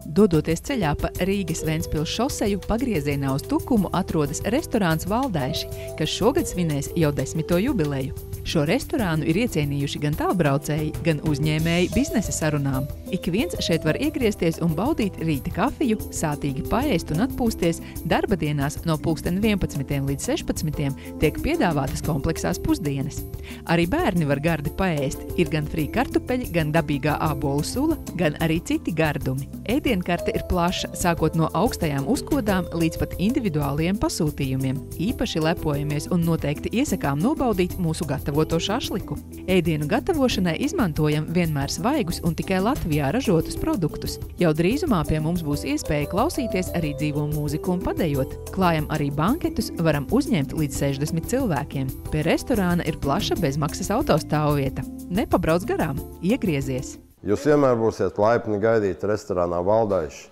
Dodoties ceļā pa Rīgas-Ventspils šoseju, pagriezienā uz Tukumu atrodas restorāns Valdaiši, kas šogad svinēs jau 10. jubileju. Šo restorānu ir iecienījuši gan tālbraucēji, gan uzņēmēji biznesa sarunām. Ik viens šeit var iegriezties un baudīt rīta kafiju, sātīgi paēst un atpūsties. Darba dienās no 11. līdz 16. tiek piedāvātas kompleksās pusdienas. Arī bērni var gardi paēst. Ir gan frī kartupeļi, gan dabīgā ābolu sula, gan arī citi gardumi. Ēdienkarte ir plaša, sākot no augstajām uzkodām līdz pat individuāliem pasūtījumiem. Īpaši lepojamies un noteikti iesakām nobaudīt mūsu gatavoto šašliku. Ēdienu gatavošanai izmantojam vienmēr svaigus un tikai Latvijā ražotus produktus. Jau drīzumā pie mums būs iespēja klausīties arī dzīvo mūziku un padejot. Klājam arī banketus, varam uzņemt līdz 60 cilvēkiem. Pie restorāna ir plaša bezmaksas autostāvvieta. Nepabrauc garām, iegriezies! Jūs vienmēr būsiet laipni gaidīti restorānā Valdaiši.